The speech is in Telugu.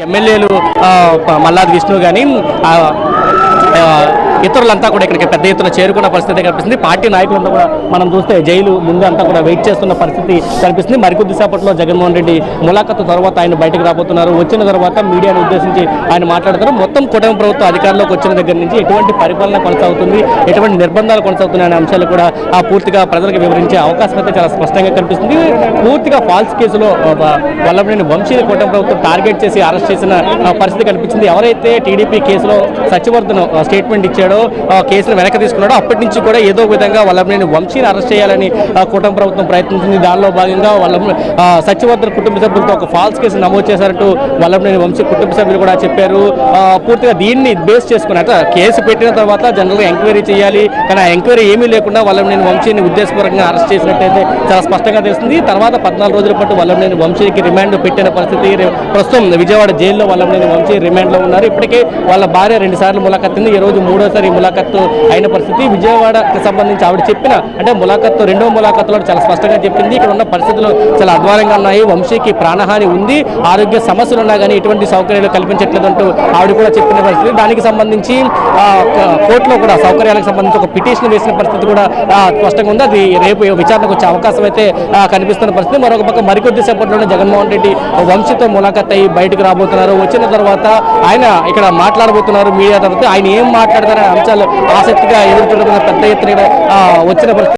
ఎమ్మెల్యేలు మల్లాది విష్ణు కానీ ఇతరులంతా కూడా ఇక్కడికి పెద్ద ఎత్తున చేరుకున్న పరిస్థితి కనిపిస్తుంది. పార్టీ నాయకులంతా కూడా మనం చూస్తే జైలు ముందు అంతా కూడా వెయిట్ చేస్తున్న పరిస్థితి కనిపిస్తుంది. మరికొద్ది సేపట్లో జగన్మోహన్ రెడ్డి ములాఖతు తర్వాత ఆయన బయటకు రాబోతున్నారు. వచ్చిన తర్వాత మీడియాను ఉద్దేశించి ఆయన మాట్లాడతారు. మొత్తం కూటమి ప్రభుత్వం అధికారంలోకి వచ్చిన దగ్గర నుంచి ఎటువంటి పరిపాలన కొనసాగుతుంది, ఎటువంటి నిర్బంధాలు కొనసాగుతున్నాయి అనే అంశాలు కూడా పూర్తిగా ప్రజలకు వివరించే అవకాశం అయితే చాలా స్పష్టంగా కనిపిస్తుంది. పూర్తిగా ఫాల్స్ కేసులో వల్లభనేని వంశీని కూటమి ప్రభుత్వం టార్గెట్ చేసి అరెస్ట్ చేసిన పరిస్థితి కనిపించింది. ఎవరైతే టీడీపీ కేసులో సత్యవర్ధన్ స్టేట్మెంట్ ఇచ్చాడో, కేసును వెనక్కి తీసుకున్నాడో అప్పటి నుంచి కూడా ఏదో విధంగా వల్లభనేని వంశీని అరెస్ట్ చేయాలని కూటమి ప్రభుత్వం ప్రయత్నించింది. దానిలో భాగంగా సత్యవర్ధన్ కుటుంబ సభ్యులతో ఒక ఫాల్స్ కేసు నమోదు చేశారంటూ వల్లభనేని వంశీ కుటుంబ సభ్యులు కూడా చెప్పారు. పూర్తిగా దీన్ని బేస్ చేసుకుని అంటే కేసు పెట్టిన తర్వాత జనరల్గా ఎంక్వైరీ చేయాలి, కానీ ఆ ఎంక్వైరీ ఏమీ లేకుండా వల్లభనేని వంశీని ఉద్దేశపూర్వకంగా అరెస్ట్ చేసినట్టయితే చాలా స్పష్టంగా తెలుస్తుంది. తర్వాత 14 రోజుల పాటు వల్లభనేని వంశీకి రిమాండ్ పెట్టిన పరిస్థితి. ప్రస్తుతం విజయవాడ జైల్లో వల్లభనేని వంశీ రిమాండ్లో ఉన్నారు. ఇప్పటికే వాళ్ళ భార్య 2 సార్లు ములాఖత్తుంది. ఈ రోజు 3వ ములాఖత్తు అయిన పరిస్థితి. విజయవాడకి సంబంధించి ఆవిడ చెప్పిన అంటే ములాఖత్తు 2వ ములాఖత్తులో చాలా స్పష్టంగా చెప్పింది. ఇక్కడ ఉన్న పరిస్థితులు చాలా అధ్వానంగా ఉన్నాయి, వంశీకి ప్రాణహాని ఉంది, ఆరోగ్య సమస్యలు ఉన్నా కానీ ఎటువంటి సౌకర్యాలు కల్పించట్లేదంటూ ఆవిడ కూడా చెప్పిన పరిస్థితి. దానికి సంబంధించి కోర్టులో కూడా సౌకర్యాలకు సంబంధించి ఒక పిటిషన్ వేసిన పరిస్థితి కూడా స్పష్టంగా ఉంది. అది రేపు విచారణకు వచ్చే అవకాశం అయితే కనిపిస్తున్న పరిస్థితి. మరొక పక్క మరికొద్ది సేపట్లోనే జగన్మోహన్ రెడ్డి వంశీతో ములాఖత్ అయ్యి బయటకు రాబోతున్నారు. వచ్చిన తర్వాత ఆయన ఇక్కడ మాట్లాడబోతున్నారు. మీడియా తర్వాత ఆయన ఏం మాట్లాడతారనే అంశాలు ఆసక్తిగా ఎదుర్కొంటున్న పెద్ద ఎత్తున వచ్చిన పరిస్థితి.